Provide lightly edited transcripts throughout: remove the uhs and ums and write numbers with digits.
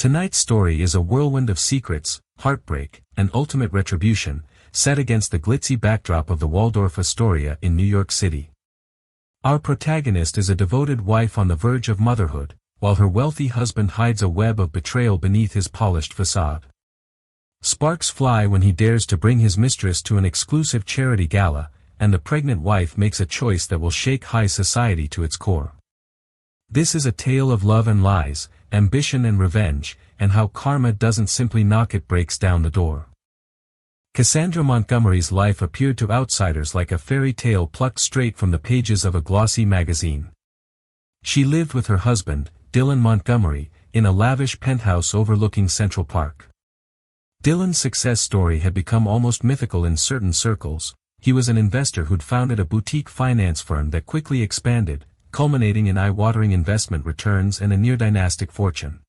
Tonight's story is a whirlwind of secrets, heartbreak, and ultimate retribution, set against the glitzy backdrop of the Waldorf Astoria in New York City. Our protagonist is a devoted wife on the verge of motherhood, while her wealthy husband hides a web of betrayal beneath his polished facade. Sparks fly when he dares to bring his mistress to an exclusive charity gala, and the pregnant wife makes a choice that will shake high society to its core. This is a tale of love and lies, ambition and revenge, and how karma doesn't simply knock, it breaks down the door. Cassandra Montgomery's life appeared to outsiders like a fairy tale plucked straight from the pages of a glossy magazine. She lived with her husband, Dylan Montgomery, in a lavish penthouse overlooking Central Park. Dylan's success story had become almost mythical in certain circles. He was an investor who'd founded a boutique finance firm that quickly expanded, culminating in eye-watering investment returns and a near-dynastic fortune.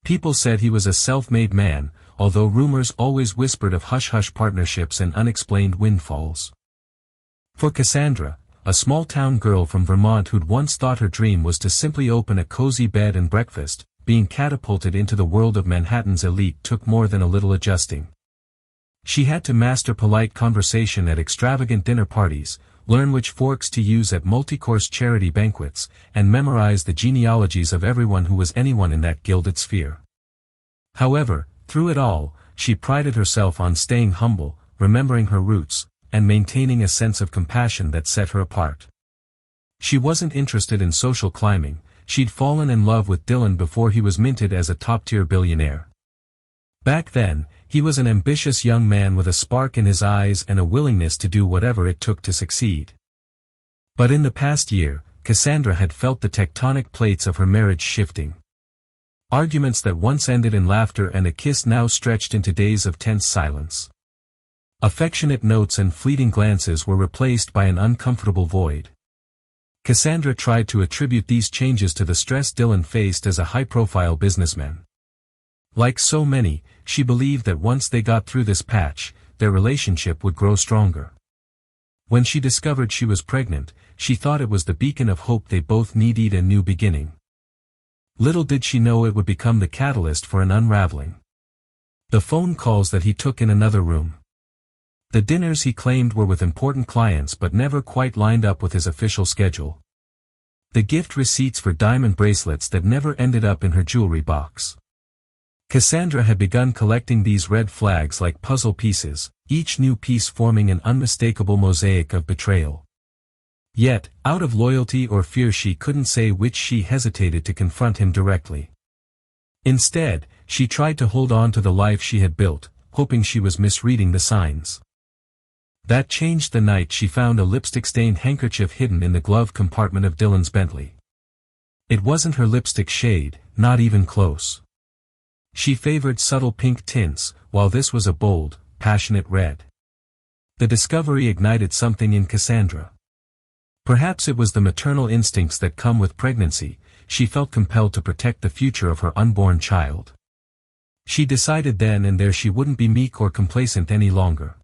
People said he was a self-made man, although rumors always whispered of hush-hush partnerships and unexplained windfalls. For Cassandra, a small-town girl from Vermont who'd once thought her dream was to simply open a cozy bed and breakfast, being catapulted into the world of Manhattan's elite took more than a little adjusting. She had to master polite conversation at extravagant dinner parties, learn which forks to use at multi-course charity banquets, and memorize the genealogies of everyone who was anyone in that gilded sphere. However, through it all, she prided herself on staying humble, remembering her roots, and maintaining a sense of compassion that set her apart. She wasn't interested in social climbing. She'd fallen in love with Dylan before he was minted as a top-tier billionaire. Back then, he was an ambitious young man with a spark in his eyes and a willingness to do whatever it took to succeed. But in the past year, Cassandra had felt the tectonic plates of her marriage shifting. Arguments that once ended in laughter and a kiss now stretched into days of tense silence. Affectionate notes and fleeting glances were replaced by an uncomfortable void. Cassandra tried to attribute these changes to the stress Dylan faced as a high-profile businessman. Like so many, she believed that once they got through this patch, their relationship would grow stronger. When she discovered she was pregnant, she thought it was the beacon of hope they both needed, a new beginning. Little did she know it would become the catalyst for an unraveling. The phone calls that he took in another room. The dinners he claimed were with important clients but never quite lined up with his official schedule. The gift receipts for diamond bracelets that never ended up in her jewelry box. Cassandra had begun collecting these red flags like puzzle pieces, each new piece forming an unmistakable mosaic of betrayal. Yet, out of loyalty or fear, she couldn't say which, she hesitated to confront him directly. Instead, she tried to hold on to the life she had built, hoping she was misreading the signs. That changed the night she found a lipstick-stained handkerchief hidden in the glove compartment of Dylan's Bentley. It wasn't her lipstick shade, not even close. She favored subtle pink tints, while this was a bold, passionate red. The discovery ignited something in Cassandra. Perhaps it was the maternal instincts that come with pregnancy. She felt compelled to protect the future of her unborn child. She decided then and there she wouldn't be meek or complacent any longer.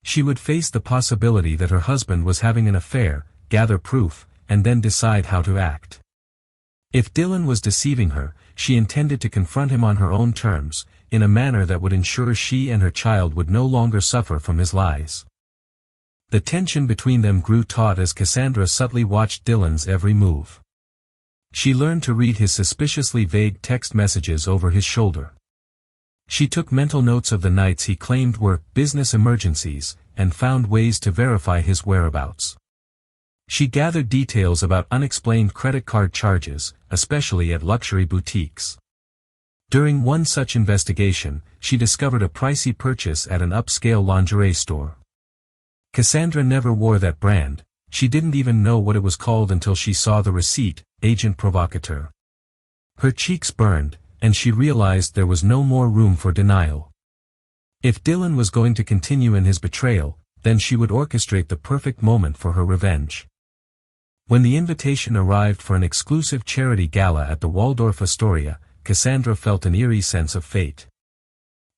She would face the possibility that her husband was having an affair, gather proof, and then decide how to act. If Dylan was deceiving her, she intended to confront him on her own terms, in a manner that would ensure she and her child would no longer suffer from his lies. The tension between them grew taut as Cassandra subtly watched Dylan's every move. She learned to read his suspiciously vague text messages over his shoulder. She took mental notes of the nights he claimed were business emergencies, and found ways to verify his whereabouts. She gathered details about unexplained credit card charges, especially at luxury boutiques. During one such investigation, she discovered a pricey purchase at an upscale lingerie store. Cassandra never wore that brand. She didn't even know what it was called until she saw the receipt, Agent Provocateur. Her cheeks burned, and she realized there was no more room for denial. If Dylan was going to continue in his betrayal, then she would orchestrate the perfect moment for her revenge. When the invitation arrived for an exclusive charity gala at the Waldorf Astoria, Cassandra felt an eerie sense of fate.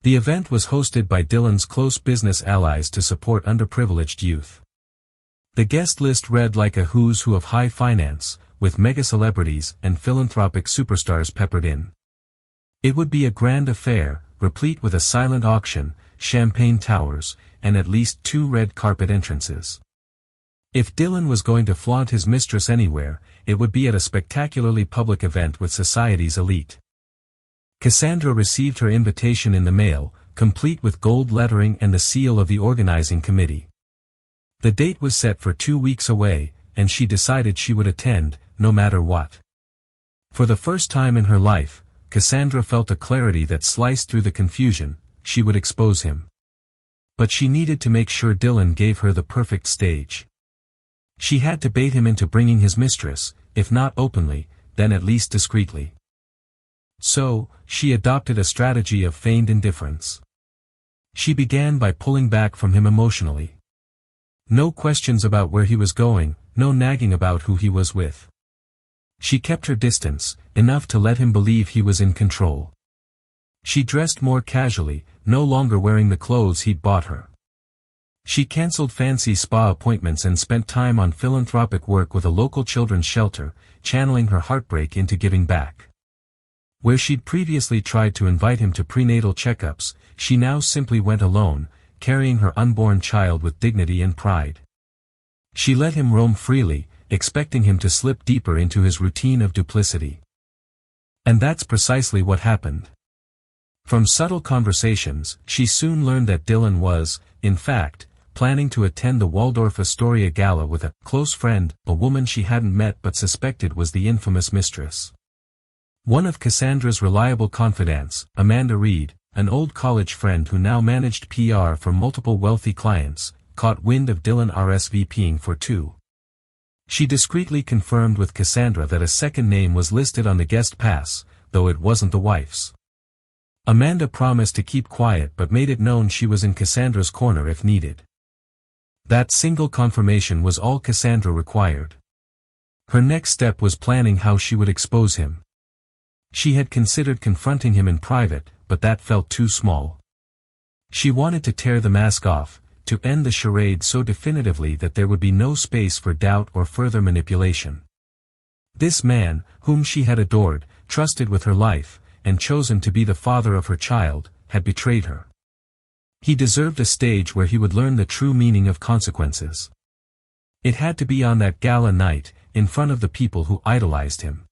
The event was hosted by Dylan's close business allies to support underprivileged youth. The guest list read like a who's who of high finance, with mega celebrities and philanthropic superstars peppered in. It would be a grand affair, replete with a silent auction, champagne towers, and at least 2 red carpet entrances. If Dylan was going to flaunt his mistress anywhere, it would be at a spectacularly public event with society's elite. Cassandra received her invitation in the mail, complete with gold lettering and the seal of the organizing committee. The date was set for 2 weeks away, and she decided she would attend, no matter what. For the first time in her life, Cassandra felt a clarity that sliced through the confusion. She would expose him. But she needed to make sure Dylan gave her the perfect stage. She had to bait him into bringing his mistress, if not openly, then at least discreetly. So, she adopted a strategy of feigned indifference. She began by pulling back from him emotionally. No questions about where he was going, no nagging about who he was with. She kept her distance, enough to let him believe he was in control. She dressed more casually, no longer wearing the clothes he'd bought her. She canceled fancy spa appointments and spent time on philanthropic work with a local children's shelter, channeling her heartbreak into giving back. Where she'd previously tried to invite him to prenatal checkups, she now simply went alone, carrying her unborn child with dignity and pride. She let him roam freely, expecting him to slip deeper into his routine of duplicity. And that's precisely what happened. From subtle conversations, she soon learned that Dylan was, in fact, planning to attend the Waldorf Astoria Gala with a close friend, a woman she hadn't met but suspected was the infamous Mistress. One of Cassandra's reliable confidants, Amanda Reed, an old college friend who now managed PR for multiple wealthy clients, caught wind of Dylan RSVPing for 2. She discreetly confirmed with Cassandra that a second name was listed on the guest pass, though it wasn't the wife's. Amanda promised to keep quiet but made it known she was in Cassandra's corner if needed. That single confirmation was all Cassandra required. Her next step was planning how she would expose him. She had considered confronting him in private, but that felt too small. She wanted to tear the mask off, to end the charade so definitively that there would be no space for doubt or further manipulation. This man, whom she had adored, trusted with her life, and chosen to be the father of her child, had betrayed her. He deserved a stage where he would learn the true meaning of consequences. It had to be on that gala night, in front of the people who idolized him.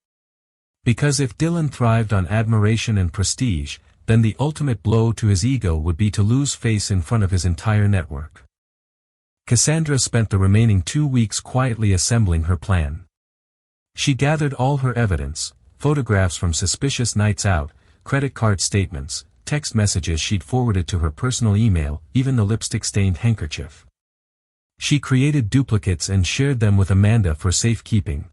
Because if Dylan thrived on admiration and prestige, then the ultimate blow to his ego would be to lose face in front of his entire network. Cassandra spent the remaining 2 weeks quietly assembling her plan. She gathered all her evidence, photographs from suspicious nights out, credit card statements, text messages she'd forwarded to her personal email, even the lipstick-stained handkerchief. She created duplicates and shared them with Amanda for safekeeping.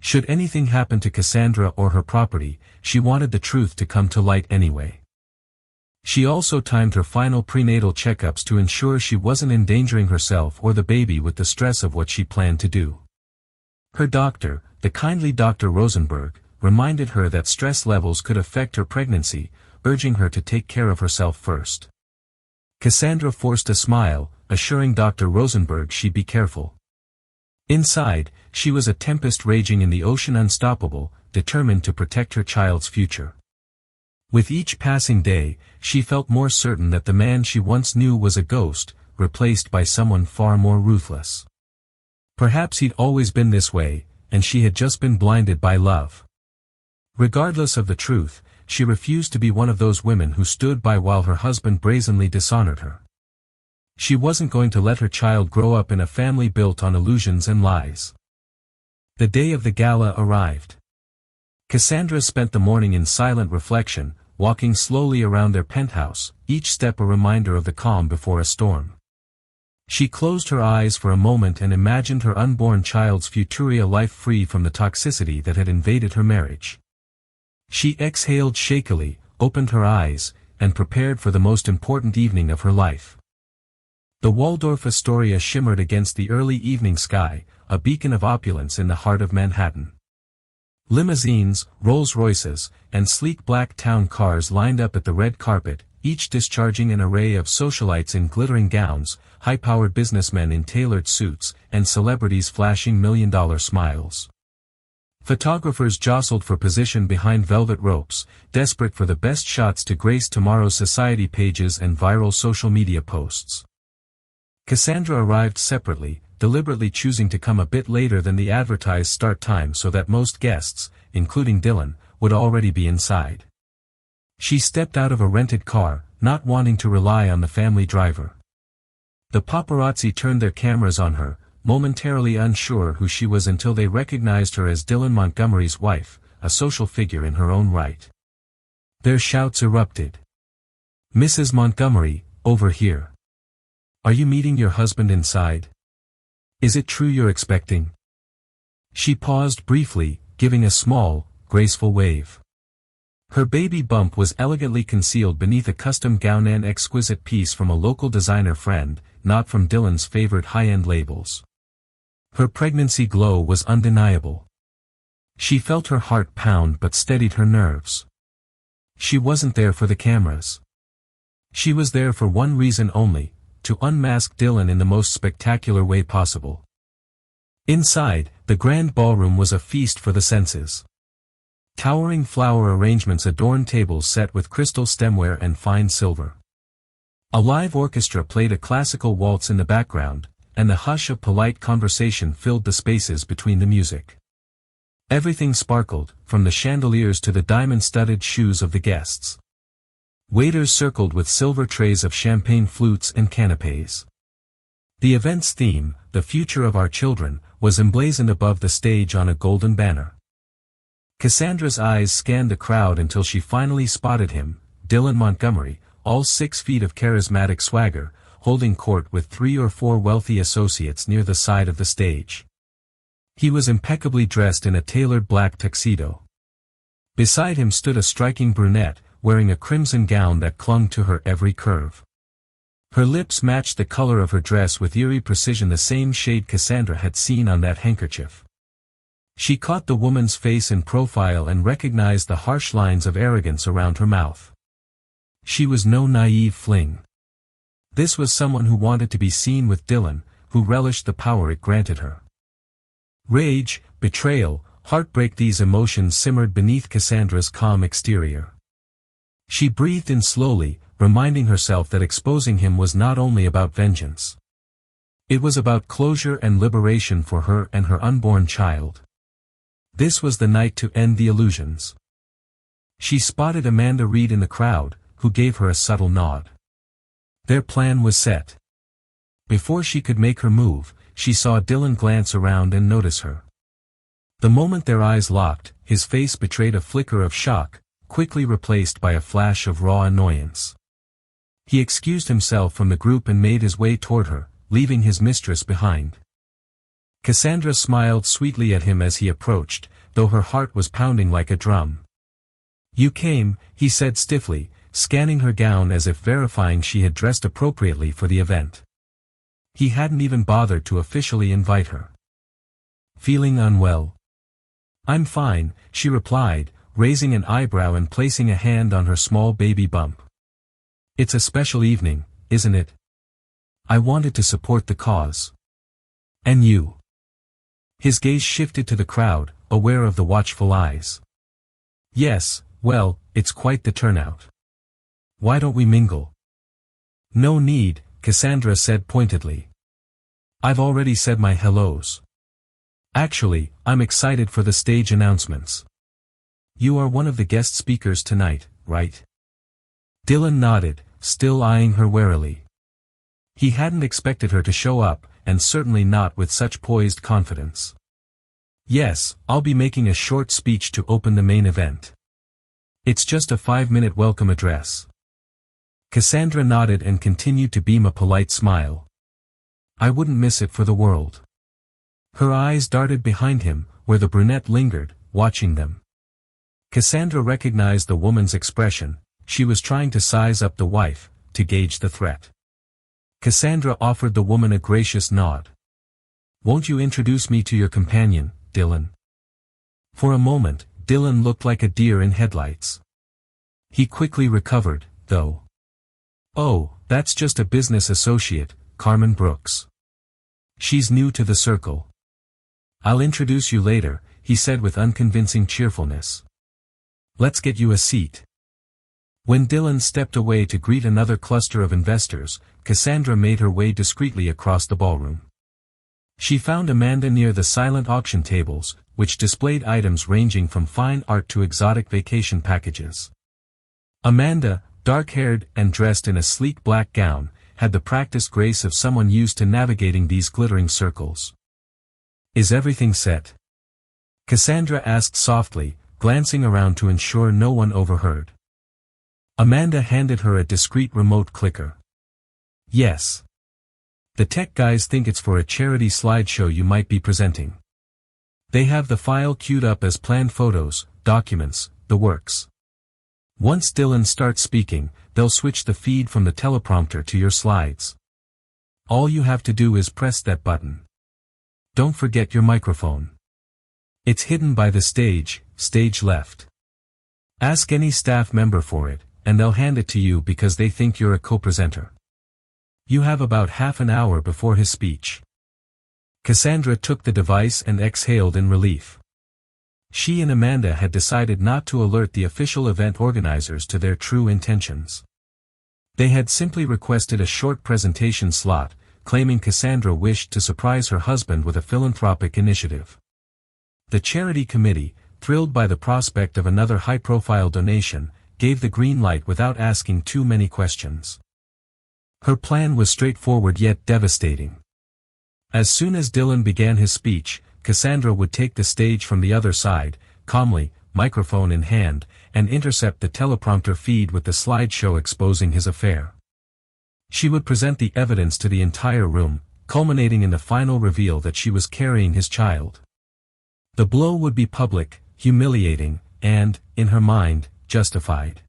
Should anything happen to Cassandra or her property, she wanted the truth to come to light anyway. She also timed her final prenatal checkups to ensure she wasn't endangering herself or the baby with the stress of what she planned to do. Her doctor, the kindly Dr. Rosenberg, reminded her that stress levels could affect her pregnancy, urging her to take care of herself first. Cassandra forced a smile, assuring Dr. Rosenberg she'd be careful. Inside, she was a tempest raging in the ocean, unstoppable, determined to protect her child's future. With each passing day, she felt more certain that the man she once knew was a ghost, replaced by someone far more ruthless. Perhaps he'd always been this way, and she had just been blinded by love. Regardless of the truth, she refused to be one of those women who stood by while her husband brazenly dishonored her. She wasn't going to let her child grow up in a family built on illusions and lies. The day of the gala arrived. Cassandra spent the morning in silent reflection, walking slowly around their penthouse, each step a reminder of the calm before a storm. She closed her eyes for a moment and imagined her unborn child's futuria life free from the toxicity that had invaded her marriage. She exhaled shakily, opened her eyes, and prepared for the most important evening of her life. The Waldorf Astoria shimmered against the early evening sky, a beacon of opulence in the heart of Manhattan. Limousines, Rolls-Royces, and sleek black town cars lined up at the red carpet, each discharging an array of socialites in glittering gowns, high-powered businessmen in tailored suits, and celebrities flashing million-dollar smiles. Photographers jostled for position behind velvet ropes, desperate for the best shots to grace tomorrow's society pages and viral social media posts. Cassandra arrived separately, deliberately choosing to come a bit later than the advertised start time so that most guests, including Dylan, would already be inside. She stepped out of a rented car, not wanting to rely on the family driver. The paparazzi turned their cameras on her, momentarily unsure who she was until they recognized her as Dylan Montgomery's wife, a social figure in her own right. Their shouts erupted. "Mrs. Montgomery, over here. Are you meeting your husband inside? Is it true you're expecting?" She paused briefly, giving a small, graceful wave. Her baby bump was elegantly concealed beneath a custom gown, an exquisite piece from a local designer friend, not from Dylan's favorite high-end labels. Her pregnancy glow was undeniable. She felt her heart pound but steadied her nerves. She wasn't there for the cameras. She was there for one reason only, to unmask Dylan in the most spectacular way possible. Inside, the grand ballroom was a feast for the senses. Towering flower arrangements adorned tables set with crystal stemware and fine silver. A live orchestra played a classical waltz in the background, and the hush of polite conversation filled the spaces between the music. Everything sparkled, from the chandeliers to the diamond-studded shoes of the guests. Waiters circled with silver trays of champagne flutes and canapés. The event's theme, "The Future of Our Children," was emblazoned above the stage on a golden banner. Cassandra's eyes scanned the crowd until she finally spotted him, Dylan Montgomery, all 6 feet of charismatic swagger, holding court with 3 or 4 wealthy associates near the side of the stage. He was impeccably dressed in a tailored black tuxedo. Beside him stood a striking brunette, wearing a crimson gown that clung to her every curve. Her lips matched the color of her dress with eerie precision, the same shade Cassandra had seen on that handkerchief. She caught the woman's face in profile and recognized the harsh lines of arrogance around her mouth. She was no naive fling. This was someone who wanted to be seen with Dylan, who relished the power it granted her. Rage, betrayal, heartbreak, these emotions simmered beneath Cassandra's calm exterior. She breathed in slowly, reminding herself that exposing him was not only about vengeance. It was about closure and liberation for her and her unborn child. This was the night to end the illusions. She spotted Amanda Reed in the crowd, who gave her a subtle nod. Their plan was set. Before she could make her move, she saw Dylan glance around and notice her. The moment their eyes locked, his face betrayed a flicker of shock, quickly replaced by a flash of raw annoyance. He excused himself from the group and made his way toward her, leaving his mistress behind. Cassandra smiled sweetly at him as he approached, though her heart was pounding like a drum. "You came," he said stiffly, scanning her gown as if verifying she had dressed appropriately for the event. He hadn't even bothered to officially invite her. "Feeling unwell?" "I'm fine," she replied, raising an eyebrow and placing a hand on her small baby bump. "It's a special evening, isn't it? I wanted to support the cause. And you?" His gaze shifted to the crowd, aware of the watchful eyes. "Yes, well, it's quite the turnout. Why don't we mingle?" "No need," Cassandra said pointedly. "I've already said my hellos. Actually, I'm excited for the stage announcements. You are one of the guest speakers tonight, right?" Dylan nodded, still eyeing her warily. He hadn't expected her to show up, and certainly not with such poised confidence. "Yes, I'll be making a short speech to open the main event. It's just a 5-minute welcome address." Cassandra nodded and continued to beam a polite smile. "I wouldn't miss it for the world." Her eyes darted behind him, where the brunette lingered, watching them. Cassandra recognized the woman's expression. She was trying to size up the wife, to gauge the threat. Cassandra offered the woman a gracious nod. "Won't you introduce me to your companion, Dylan?" For a moment, Dylan looked like a deer in headlights. He quickly recovered, though. "Oh, that's just a business associate, Carmen Brooks. She's new to the circle. I'll introduce you later," he said with unconvincing cheerfulness. Let's get you a seat. When Dylan stepped away to greet another cluster of investors, Cassandra made her way discreetly across the ballroom. She found Amanda near the silent auction tables, which displayed items ranging from fine art to exotic vacation packages. Amanda, dark-haired and dressed in a sleek black gown, had the practiced grace of someone used to navigating these glittering circles. Is everything set? Cassandra asked softly, glancing around to ensure no one overheard. Amanda handed her a discreet remote clicker. Yes. The tech guys think it's for a charity slideshow you might be presenting. They have the file queued up as planned photos, documents, the works. Once Dylan starts speaking, they'll switch the feed from the teleprompter to your slides. All you have to do is press that button. Don't forget your microphone. It's hidden by the stage left. Ask any staff member for it, and they'll hand it to you because they think you're a co-presenter. You have about half an hour before his speech. Cassandra took the device and exhaled in relief. She and Amanda had decided not to alert the official event organizers to their true intentions. They had simply requested a short presentation slot, claiming Cassandra wished to surprise her husband with a philanthropic initiative. The charity committee, thrilled by the prospect of another high-profile donation, gave the green light without asking too many questions. Her plan was straightforward yet devastating. As soon as Dylan began his speech, Cassandra would take the stage from the other side, calmly, microphone in hand, and intercept the teleprompter feed with the slideshow exposing his affair. She would present the evidence to the entire room, culminating in the final reveal that she was carrying his child. The blow would be public, humiliating, and, in her mind, justified.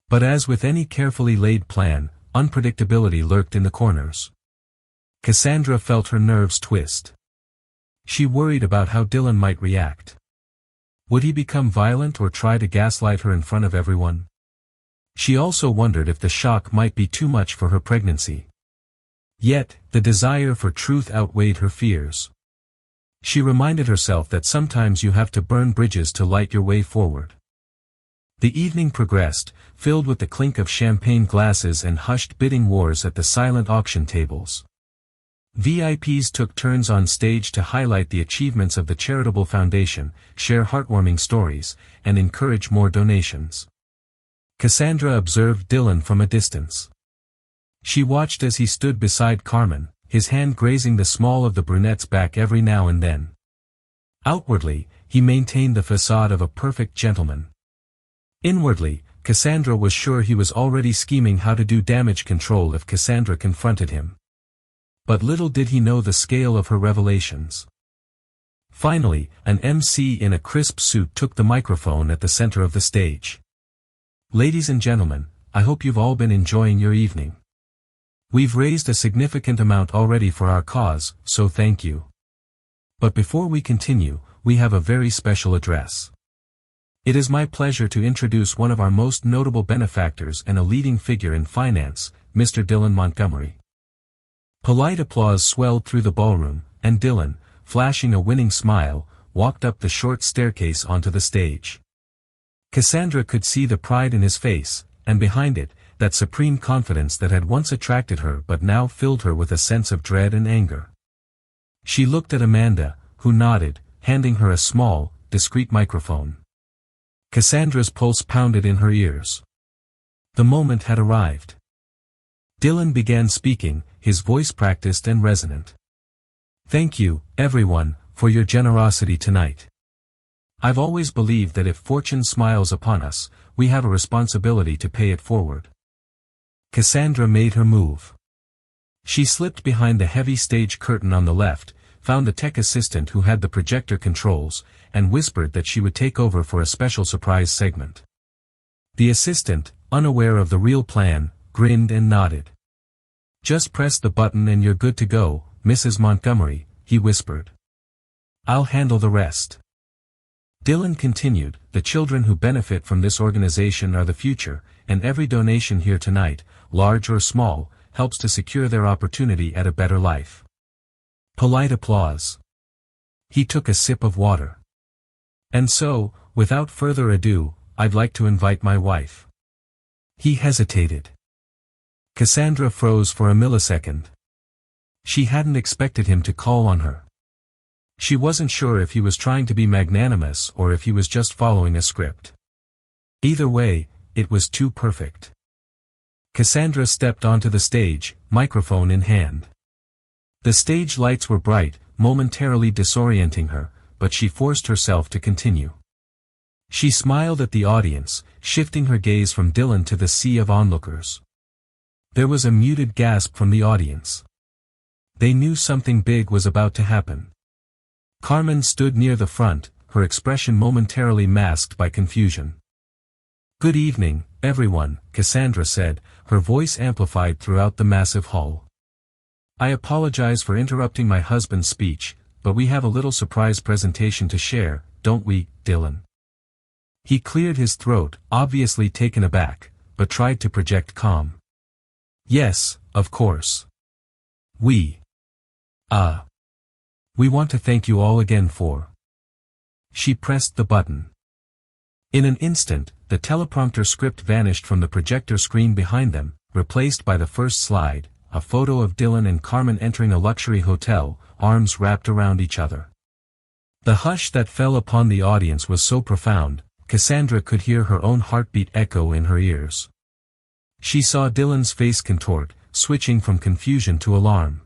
But as with any carefully laid plan, unpredictability lurked in the corners. Cassandra felt her nerves twist. She worried about how Dylan might react. Would he become violent or try to gaslight her in front of everyone? She also wondered if the shock might be too much for her pregnancy. Yet, the desire for truth outweighed her fears. She reminded herself that sometimes you have to burn bridges to light your way forward. The evening progressed, filled with the clink of champagne glasses and hushed bidding wars at the silent auction tables. VIPs took turns on stage to highlight the achievements of the charitable foundation, share heartwarming stories, and encourage more donations. Cassandra observed Dylan from a distance. She watched as he stood beside Carmen, his hand grazing the small of the brunette's back every now and then. Outwardly, he maintained the facade of a perfect gentleman. Inwardly, Cassandra was sure he was already scheming how to do damage control if Cassandra confronted him. But little did he know the scale of her revelations. Finally, an MC in a crisp suit took the microphone at the center of the stage. Ladies and gentlemen, I hope you've all been enjoying your evening. We've raised a significant amount already for our cause, so thank you. But before we continue, we have a very special address. It is my pleasure to introduce one of our most notable benefactors and a leading figure in finance, Mr. Dylan Montgomery. Polite applause swelled through the ballroom, and Dylan, flashing a winning smile, walked up the short staircase onto the stage. Cassandra could see the pride in his face, and behind it, that supreme confidence that had once attracted her but now filled her with a sense of dread and anger. She looked at Amanda, who nodded, handing her a small, discreet microphone. Cassandra's pulse pounded in her ears. The moment had arrived. Dylan began speaking, his voice practiced and resonant. Thank you, everyone, for your generosity tonight. I've always believed that if fortune smiles upon us, we have a responsibility to pay it forward. Cassandra made her move. She slipped behind the heavy stage curtain on the left, found the tech assistant who had the projector controls, and whispered that she would take over for a special surprise segment. The assistant, unaware of the real plan, grinned and nodded. Just press the button and you're good to go, Mrs. Montgomery, he whispered. I'll handle the rest. Dylan continued, the children who benefit from this organization are the future, and every donation here tonight, large or small, helps to secure their opportunity at a better life. Polite applause. He took a sip of water. And so, without further ado, I'd like to invite my wife. He hesitated. Cassandra froze for a millisecond. She hadn't expected him to call on her. She wasn't sure if he was trying to be magnanimous or if he was just following a script. Either way, it was too perfect. Cassandra stepped onto the stage, microphone in hand. The stage lights were bright, momentarily disorienting her, but she forced herself to continue. She smiled at the audience, shifting her gaze from Dylan to the sea of onlookers. There was a muted gasp from the audience. They knew something big was about to happen. Carmen stood near the front, her expression momentarily masked by confusion. "Good evening, everyone," Cassandra said, her voice amplified throughout the massive hall. "I apologize for interrupting my husband's speech, but we have a little surprise presentation to share, don't we, Dylan?" He cleared his throat, obviously taken aback, but tried to project calm. "Yes, of course. We want to thank you all again for..." She pressed the button. In an instant, the teleprompter script vanished from the projector screen behind them, replaced by the first slide, a photo of Dylan and Carmen entering a luxury hotel, arms wrapped around each other. The hush that fell upon the audience was so profound, Cassandra could hear her own heartbeat echo in her ears. She saw Dylan's face contort, switching from confusion to alarm.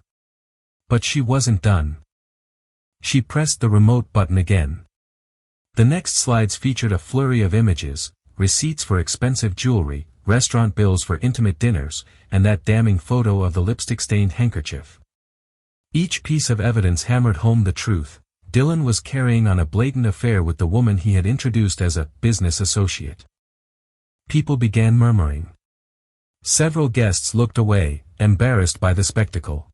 But she wasn't done. She pressed the remote button again. The next slides featured a flurry of images, receipts for expensive jewelry, restaurant bills for intimate dinners, and that damning photo of the lipstick-stained handkerchief. Each piece of evidence hammered home the truth: Dylan was carrying on a blatant affair with the woman he had introduced as a business associate. People began murmuring. Several guests looked away, embarrassed by the spectacle.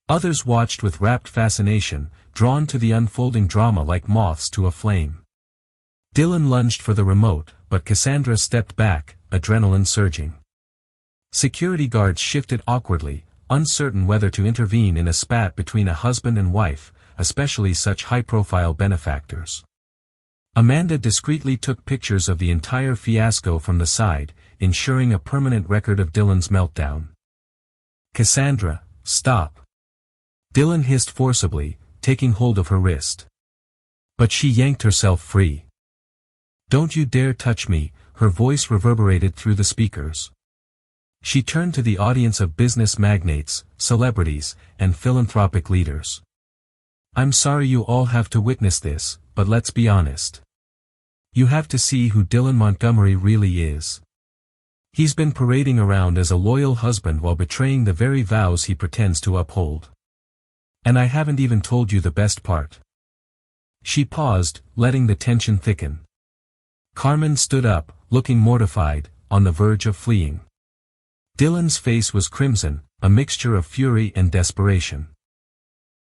Others watched with rapt fascination, drawn to the unfolding drama like moths to a flame. Dylan lunged for the remote, but Cassandra stepped back, adrenaline surging. Security guards shifted awkwardly, uncertain whether to intervene in a spat between a husband and wife, especially such high-profile benefactors. Amanda discreetly took pictures of the entire fiasco from the side, ensuring a permanent record of Dylan's meltdown. "Cassandra, stop!" Dylan hissed forcibly, taking hold of her wrist. But she yanked herself free. "Don't you dare touch me," her voice reverberated through the speakers. She turned to the audience of business magnates, celebrities, and philanthropic leaders. "I'm sorry you all have to witness this, but let's be honest. You have to see who Dylan Montgomery really is. He's been parading around as a loyal husband while betraying the very vows he pretends to uphold. And I haven't even told you the best part." She paused, letting the tension thicken. Carmen stood up, looking mortified, on the verge of fleeing. Dylan's face was crimson, a mixture of fury and desperation.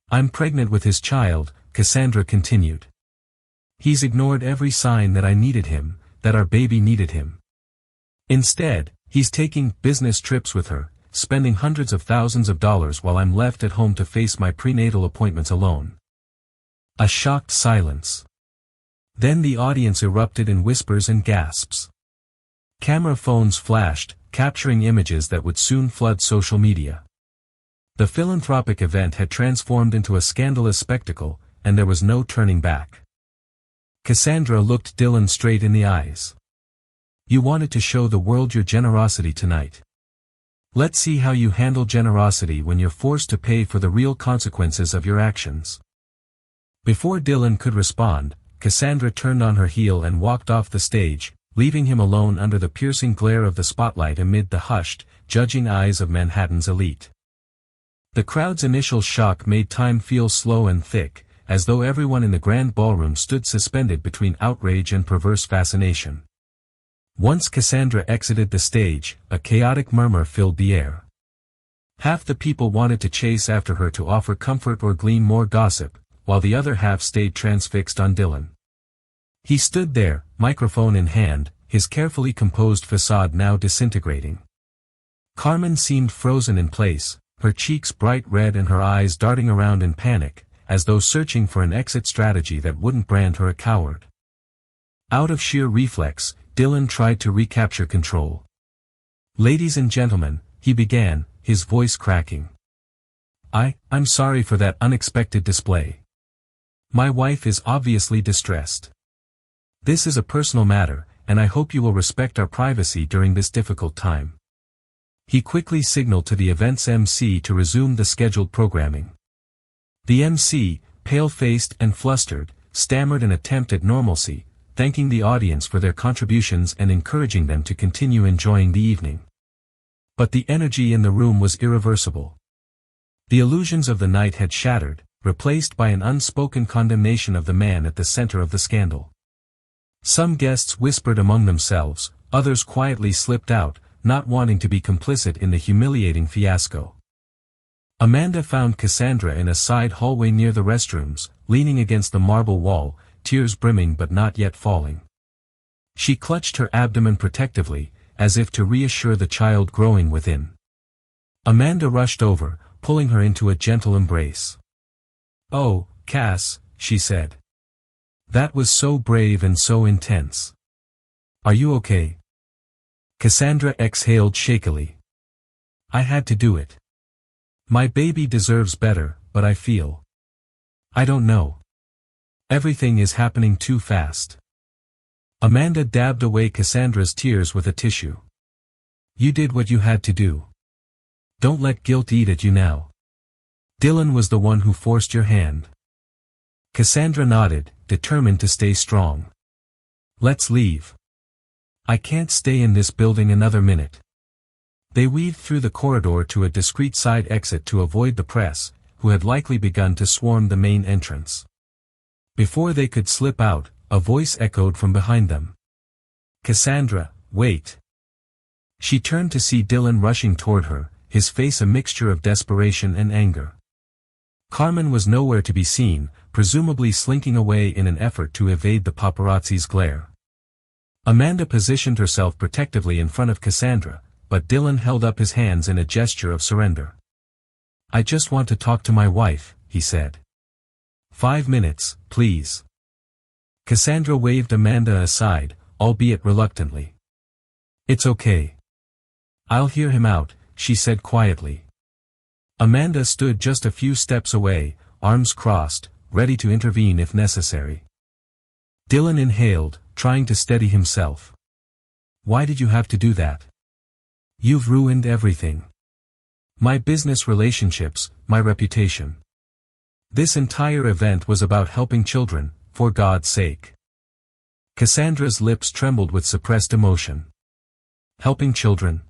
"I'm pregnant with his child," Cassandra continued. "He's ignored every sign that I needed him, that our baby needed him. Instead, he's taking business trips with her, spending hundreds of thousands of dollars while I'm left at home to face my prenatal appointments alone." A shocked silence. Then the audience erupted in whispers and gasps. Camera phones flashed, capturing images that would soon flood social media. The philanthropic event had transformed into a scandalous spectacle, and there was no turning back. Cassandra looked Dylan straight in the eyes. "You wanted to show the world your generosity tonight. Let's see how you handle generosity when you're forced to pay for the real consequences of your actions." Before Dylan could respond, Cassandra turned on her heel and walked off the stage, leaving him alone under the piercing glare of the spotlight amid the hushed, judging eyes of Manhattan's elite. The crowd's initial shock made time feel slow and thick, as though everyone in the grand ballroom stood suspended between outrage and perverse fascination. Once Cassandra exited the stage, a chaotic murmur filled the air. Half the people wanted to chase after her to offer comfort or glean more gossip, while the other half stayed transfixed on Dylan. He stood there, microphone in hand, his carefully composed facade now disintegrating. Carmen seemed frozen in place, her cheeks bright red and her eyes darting around in panic, as though searching for an exit strategy that wouldn't brand her a coward. Out of sheer reflex, Dylan tried to recapture control. "Ladies and gentlemen," he began, his voice cracking. I'm sorry for that unexpected display. My wife is obviously distressed. This is a personal matter, and I hope you will respect our privacy during this difficult time." He quickly signaled to the event's MC to resume the scheduled programming. The MC, pale-faced and flustered, stammered an attempt at normalcy, thanking the audience for their contributions and encouraging them to continue enjoying the evening. But the energy in the room was irreversible. The illusions of the night had shattered, replaced by an unspoken condemnation of the man at the center of the scandal. Some guests whispered among themselves, others quietly slipped out, not wanting to be complicit in the humiliating fiasco. Amanda found Cassandra in a side hallway near the restrooms, leaning against the marble wall, tears brimming but not yet falling. She clutched her abdomen protectively, as if to reassure the child growing within. Amanda rushed over, pulling her into a gentle embrace. "Oh, Cass," she said. "That was so brave and so intense. Are you okay?" Cassandra exhaled shakily. "I had to do it. My baby deserves better, but I feel. I don't know. Everything is happening too fast." Amanda dabbed away Cassandra's tears with a tissue. "You did what you had to do. Don't let guilt eat at you now. Dylan was the one who forced your hand." Cassandra nodded, determined to stay strong. "Let's leave. I can't stay in this building another minute." They weaved through the corridor to a discreet side exit to avoid the press, who had likely begun to swarm the main entrance. Before they could slip out, a voice echoed from behind them. "Cassandra, wait." She turned to see Dylan rushing toward her, his face a mixture of desperation and anger. Carmen was nowhere to be seen, presumably slinking away in an effort to evade the paparazzi's glare. Amanda positioned herself protectively in front of Cassandra, but Dylan held up his hands in a gesture of surrender. "I just want to talk to my wife," he said. 5 minutes, please." Cassandra waved Amanda aside, albeit reluctantly. "It's okay. I'll hear him out," she said quietly. Amanda stood just a few steps away, arms crossed, ready to intervene if necessary. Dylan inhaled, trying to steady himself. "Why did you have to do that? You've ruined everything. My business relationships, my reputation. This entire event was about helping children, for God's sake." Cassandra's lips trembled with suppressed emotion. "Helping children?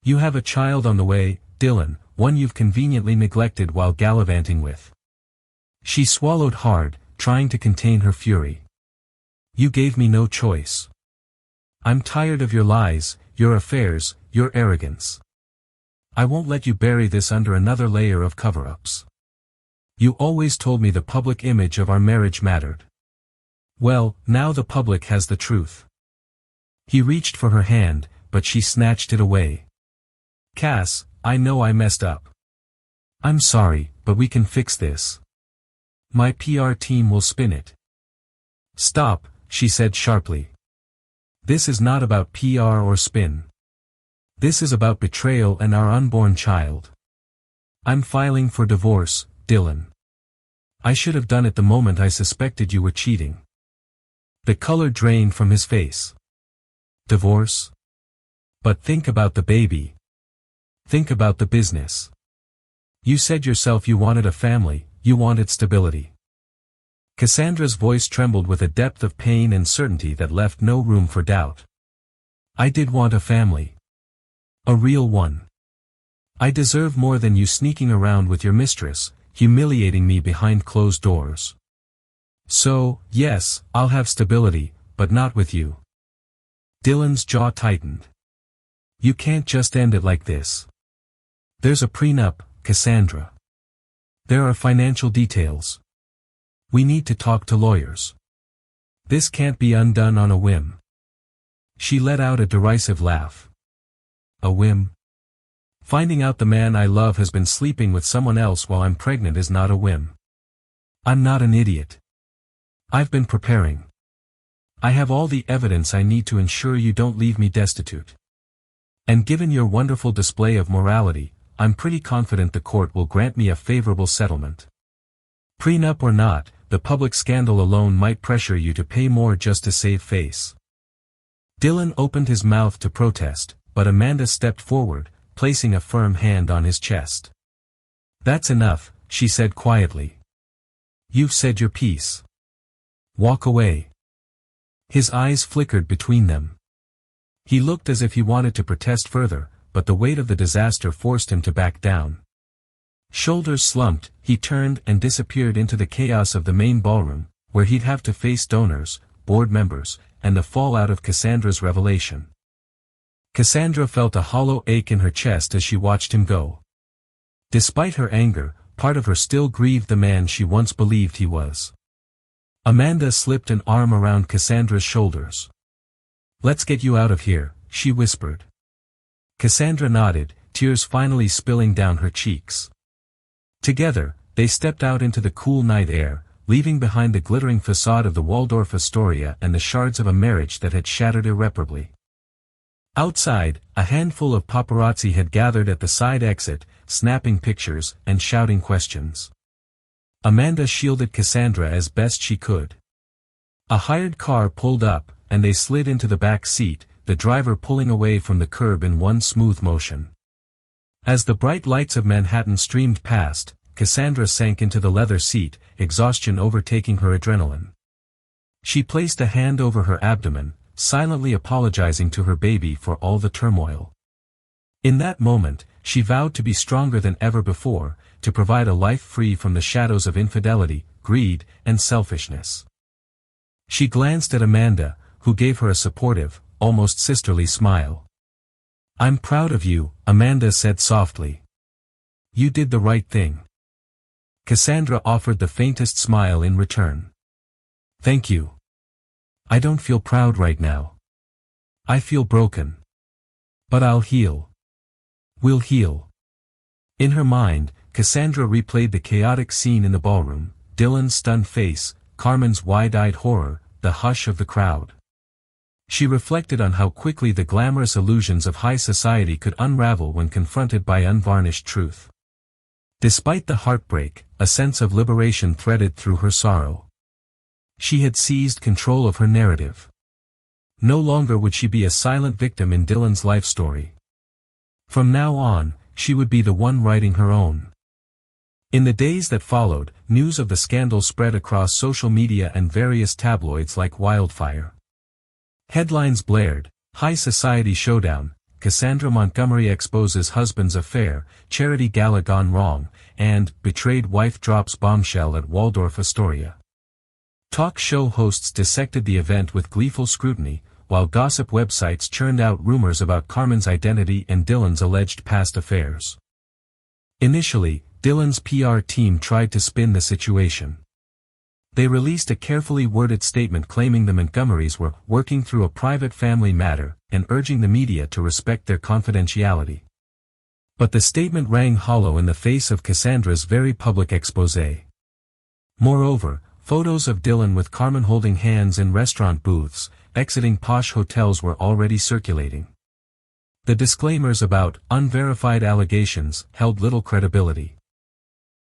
You have a child on the way, Dylan, one you've conveniently neglected while gallivanting with." She swallowed hard, trying to contain her fury. "You gave me no choice. I'm tired of your lies, your affairs, your arrogance. I won't let you bury this under another layer of cover-ups. You always told me the public image of our marriage mattered. Well, now the public has the truth." He reached for her hand, but she snatched it away. "Cass, I know I messed up. I'm sorry, but we can fix this. My PR team will spin it." "Stop," she said sharply. "This is not about PR or spin. This is about betrayal and our unborn child. I'm filing for divorce, Dylan. I should have done it the moment I suspected you were cheating." The color drained from his face. "Divorce? But think about the baby. Think about the business. You said yourself you wanted a family, you wanted stability." Cassandra's voice trembled with a depth of pain and certainty that left no room for doubt. "I did want a family. A real one. I deserve more than you sneaking around with your mistress, humiliating me behind closed doors. So, yes, I'll have stability, but not with you." Dylan's jaw tightened. "You can't just end it like this. There's a prenup, Cassandra. There are financial details. We need to talk to lawyers. This can't be undone on a whim." She let out a derisive laugh. "A whim? Finding out the man I love has been sleeping with someone else while I'm pregnant is not a whim. I'm not an idiot. I've been preparing. I have all the evidence I need to ensure you don't leave me destitute. And given your wonderful display of morality, I'm pretty confident the court will grant me a favorable settlement. Prenup or not, the public scandal alone might pressure you to pay more just to save face. Dylan opened his mouth to protest, but Amanda stepped forward, placing a firm hand on his chest. That's enough, she said quietly. You've said your piece. Walk away. His eyes flickered between them. He looked as if he wanted to protest further, but the weight of the disaster forced him to back down. Shoulders slumped, he turned and disappeared into the chaos of the main ballroom, where he'd have to face donors, board members, and the fallout of Cassandra's revelation. Cassandra felt a hollow ache in her chest as she watched him go. Despite her anger, part of her still grieved the man she once believed he was. Amanda slipped an arm around Cassandra's shoulders. Let's get you out of here, she whispered. Cassandra nodded, tears finally spilling down her cheeks. Together, they stepped out into the cool night air, leaving behind the glittering facade of the Waldorf Astoria and the shards of a marriage that had shattered irreparably. Outside, a handful of paparazzi had gathered at the side exit, snapping pictures and shouting questions. Amanda shielded Cassandra as best she could. A hired car pulled up, and they slid into the back seat, the driver pulling away from the curb in one smooth motion. As the bright lights of Manhattan streamed past, Cassandra sank into the leather seat, exhaustion overtaking her adrenaline. She placed a hand over her abdomen, silently apologizing to her baby for all the turmoil. In that moment, she vowed to be stronger than ever before, to provide a life free from the shadows of infidelity, greed, and selfishness. She glanced at Amanda, who gave her a supportive, almost sisterly smile. I'm proud of you, Amanda said softly. You did the right thing. Cassandra offered the faintest smile in return. Thank you. I don't feel proud right now. I feel broken. But I'll heal. We'll heal. In her mind, Cassandra replayed the chaotic scene in the ballroom, Dylan's stunned face, Carmen's wide-eyed horror, the hush of the crowd. She reflected on how quickly the glamorous illusions of high society could unravel when confronted by unvarnished truth. Despite the heartbreak, a sense of liberation threaded through her sorrow. She had seized control of her narrative. No longer would she be a silent victim in Dylan's life story. From now on, she would be the one writing her own. In the days that followed, news of the scandal spread across social media and various tabloids like wildfire. Headlines blared, High Society Showdown, Cassandra Montgomery exposes husband's affair, charity gala gone wrong, and betrayed wife drops bombshell at Waldorf Astoria. Talk show hosts dissected the event with gleeful scrutiny, while gossip websites churned out rumors about Carmen's identity and Dylan's alleged past affairs. Initially, Dylan's PR team tried to spin the situation. They released a carefully worded statement claiming the Montgomerys were working through a private family matter and urging the media to respect their confidentiality. But the statement rang hollow in the face of Cassandra's very public exposé. Moreover, photos of Dylan with Carmen holding hands in restaurant booths, exiting posh hotels were already circulating. The disclaimers about unverified allegations held little credibility.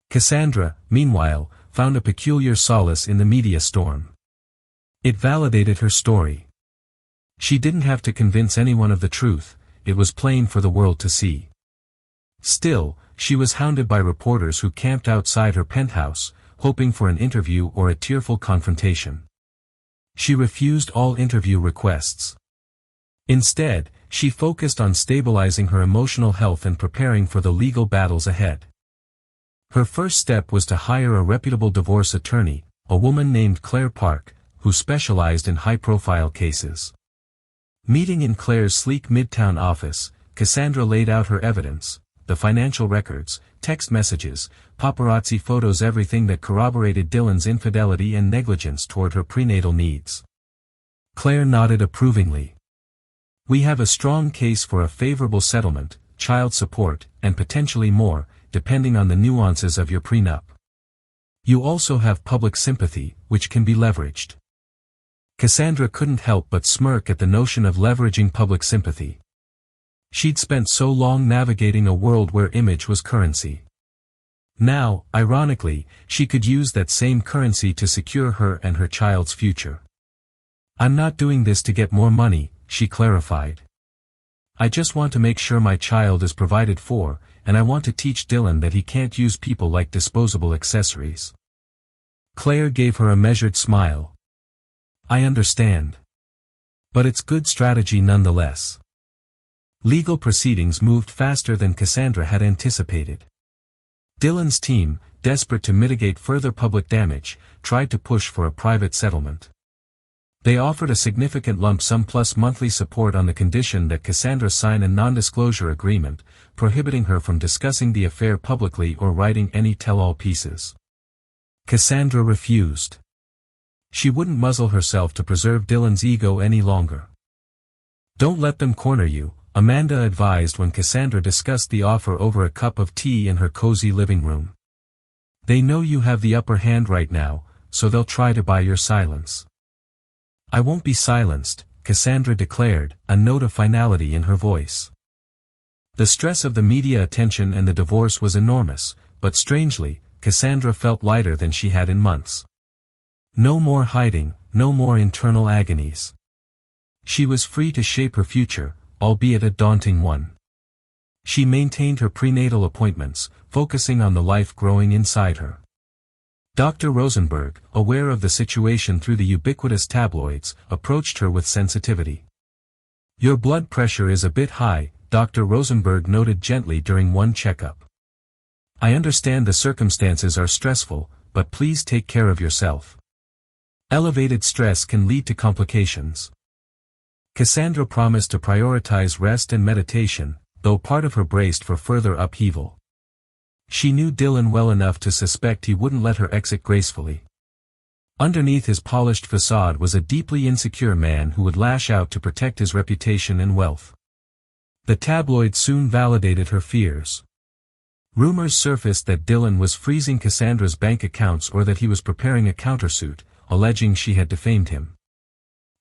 Cassandra, meanwhile, found a peculiar solace in the media storm. It validated her story. She didn't have to convince anyone of the truth, it was plain for the world to see. Still, she was hounded by reporters who camped outside her penthouse, hoping for an interview or a tearful confrontation. She refused all interview requests. Instead, she focused on stabilizing her emotional health and preparing for the legal battles ahead. Her first step was to hire a reputable divorce attorney, a woman named Claire Park, who specialized in high-profile cases. Meeting in Claire's sleek midtown office, Cassandra laid out her evidence, the financial records, text messages, paparazzi photos, everything that corroborated Dylan's infidelity and negligence toward her prenatal needs. Claire nodded approvingly. We have a strong case for a favorable settlement, child support, and potentially more, depending on the nuances of your prenup. You also have public sympathy, which can be leveraged. Cassandra couldn't help but smirk at the notion of leveraging public sympathy. She'd spent so long navigating a world where image was currency. Now, ironically, she could use that same currency to secure her and her child's future. "I'm not doing this to get more money," she clarified. "I just want to make sure my child is provided for, and I want to teach Dylan that he can't use people like disposable accessories." Claire gave her a measured smile. "I understand. But it's good strategy nonetheless." Legal proceedings moved faster than Cassandra had anticipated. Dylan's team, desperate to mitigate further public damage, tried to push for a private settlement. They offered a significant lump sum plus monthly support on the condition that Cassandra sign a non-disclosure agreement, prohibiting her from discussing the affair publicly or writing any tell-all pieces. Cassandra refused. She wouldn't muzzle herself to preserve Dylan's ego any longer. "Don't let them corner you," Amanda advised when Cassandra discussed the offer over a cup of tea in her cozy living room. "They know you have the upper hand right now, so they'll try to buy your silence." "I won't be silenced," Cassandra declared, a note of finality in her voice. The stress of the media attention and the divorce was enormous, but strangely, Cassandra felt lighter than she had in months. No more hiding, no more internal agonies. She was free to shape her future, albeit a daunting one. She maintained her prenatal appointments, focusing on the life growing inside her. Dr. Rosenberg, aware of the situation through the ubiquitous tabloids, approached her with sensitivity. "Your blood pressure is a bit high," Dr. Rosenberg noted gently during one checkup. "I understand the circumstances are stressful, but please take care of yourself. Elevated stress can lead to complications." Cassandra promised to prioritize rest and meditation, though part of her braced for further upheaval. She knew Dylan well enough to suspect he wouldn't let her exit gracefully. Underneath his polished facade was a deeply insecure man who would lash out to protect his reputation and wealth. The tabloid soon validated her fears. Rumors surfaced that Dylan was freezing Cassandra's bank accounts or that he was preparing a countersuit, alleging she had defamed him.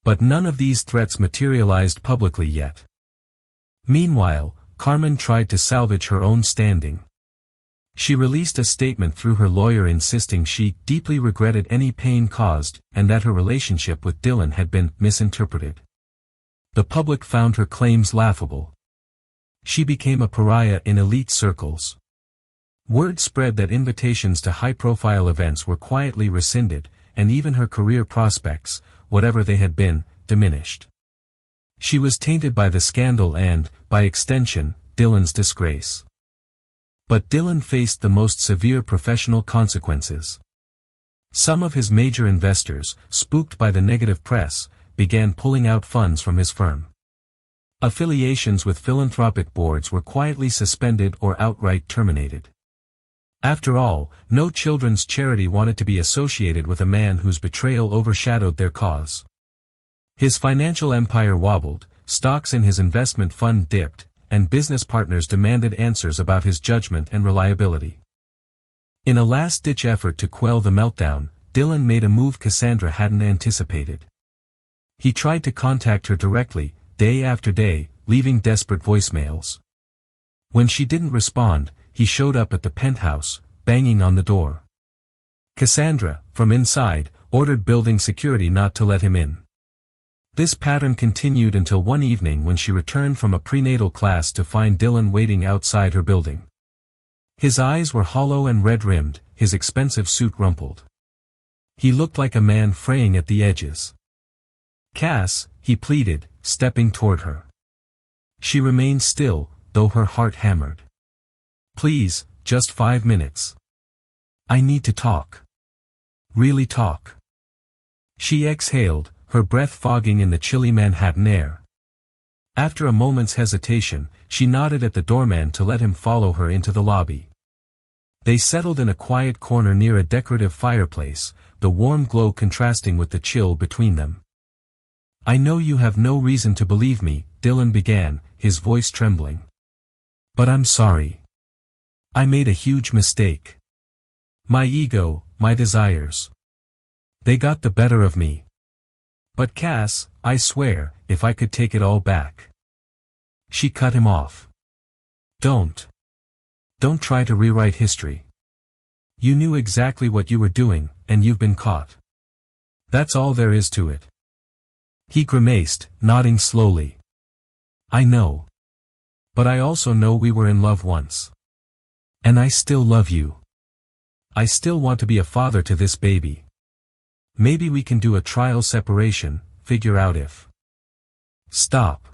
But none of these threats materialized publicly yet. Meanwhile, Carmen tried to salvage her own standing. She released a statement through her lawyer insisting she deeply regretted any pain caused and that her relationship with Dylan had been misinterpreted. The public found her claims laughable. She became a pariah in elite circles. Word spread that invitations to high-profile events were quietly rescinded, and even her career prospects, whatever they had been, diminished. She was tainted by the scandal and, by extension, Dylan's disgrace. But Dylan faced the most severe professional consequences. Some of his major investors, spooked by the negative press, began pulling out funds from his firm. Affiliations with philanthropic boards were quietly suspended or outright terminated. After all, no children's charity wanted to be associated with a man whose betrayal overshadowed their cause. His financial empire wobbled, stocks in his investment fund dipped, and business partners demanded answers about his judgment and reliability. In a last-ditch effort to quell the meltdown, Dylan made a move Cassandra hadn't anticipated. He tried to contact her directly, day after day, leaving desperate voicemails. When she didn't respond, he showed up at the penthouse, banging on the door. Cassandra, from inside, ordered building security not to let him in. This pattern continued until one evening when she returned from a prenatal class to find Dylan waiting outside her building. His eyes were hollow and red-rimmed, his expensive suit rumpled. He looked like a man fraying at the edges. "Cass," he pleaded, stepping toward her. She remained still, though her heart hammered. "Please, just 5 minutes. I need to talk. Really talk." She exhaled, her breath fogging in the chilly Manhattan air. After a moment's hesitation, she nodded at the doorman to let him follow her into the lobby. They settled in a quiet corner near a decorative fireplace, the warm glow contrasting with the chill between them. "I know you have no reason to believe me," Dylan began, his voice trembling. "But I'm sorry. I made a huge mistake. My ego, my desires. They got the better of me. But Cass, I swear, if I could take it all back. She cut him off. Don't try to rewrite history. You knew exactly what you were doing, and you've been caught. That's all there is to it. He grimaced, nodding slowly. I know. But I also know we were in love once. And I still love you. I still want to be a father to this baby. Maybe we can do a trial separation, figure out if. Stop.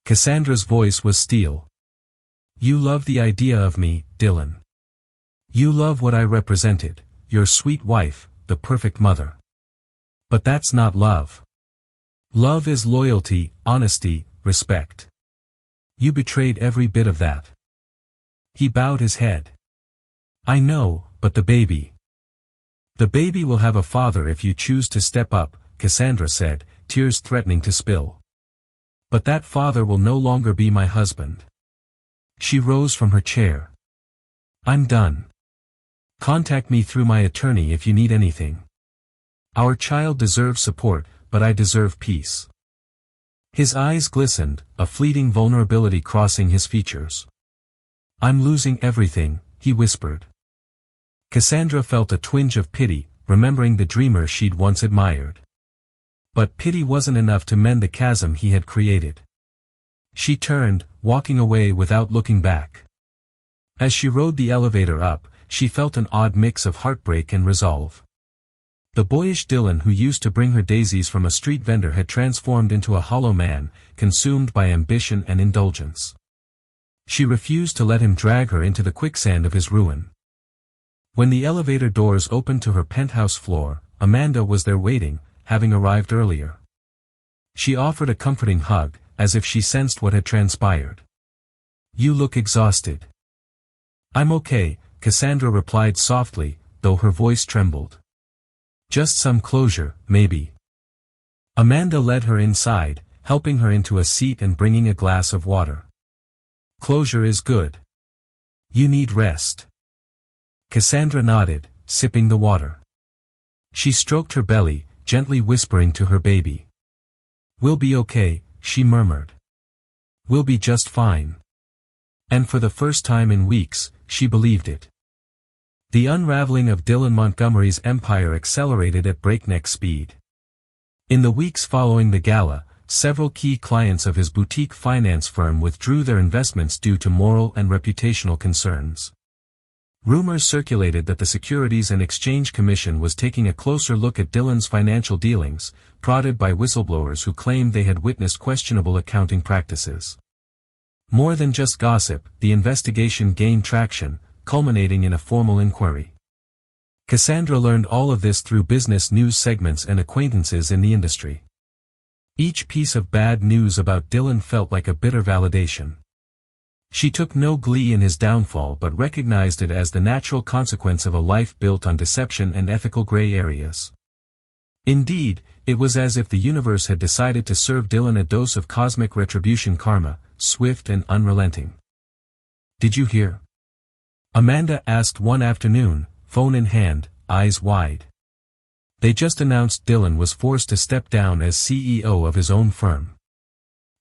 Cassandra's voice was steel. You love the idea of me, Dylan. You love what I represented, your sweet wife, the perfect mother. But that's not love. Love is loyalty, honesty, respect. You betrayed every bit of that. He bowed his head. I know, but the baby. The baby will have a father if you choose to step up, Cassandra said, tears threatening to spill. But that father will no longer be my husband. She rose from her chair. I'm done. Contact me through my attorney if you need anything. Our child deserves support, but I deserve peace. His eyes glistened, a fleeting vulnerability crossing his features. I'm losing everything, he whispered. Cassandra felt a twinge of pity, remembering the dreamer she'd once admired. But pity wasn't enough to mend the chasm he had created. She turned, walking away without looking back. As she rode the elevator up, she felt an odd mix of heartbreak and resolve. The boyish Dylan who used to bring her daisies from a street vendor had transformed into a hollow man, consumed by ambition and indulgence. She refused to let him drag her into the quicksand of his ruin. When the elevator doors opened to her penthouse floor, Amanda was there waiting, having arrived earlier. She offered a comforting hug, as if she sensed what had transpired. You look exhausted. I'm okay, Cassandra replied softly, though her voice trembled. Just some closure, maybe. Amanda led her inside, helping her into a seat and bringing a glass of water. Closure is good. You need rest. Cassandra nodded, sipping the water. She stroked her belly, gently whispering to her baby. We'll be okay, she murmured. We'll be just fine. And for the first time in weeks, she believed it. The unraveling of Dylan Montgomery's empire accelerated at breakneck speed. In the weeks following the gala, several key clients of his boutique finance firm withdrew their investments due to moral and reputational concerns. Rumors circulated that the Securities and Exchange Commission was taking a closer look at Dylan's financial dealings, prodded by whistleblowers who claimed they had witnessed questionable accounting practices. More than just gossip, the investigation gained traction, culminating in a formal inquiry. Cassandra learned all of this through business news segments and acquaintances in the industry. Each piece of bad news about Dylan felt like a bitter validation. She took no glee in his downfall but recognized it as the natural consequence of a life built on deception and ethical gray areas. Indeed, it was as if the universe had decided to serve Dylan a dose of cosmic retribution karma, swift and unrelenting. Did you hear? Amanda asked one afternoon, phone in hand, eyes wide. They just announced Dylan was forced to step down as CEO of his own firm.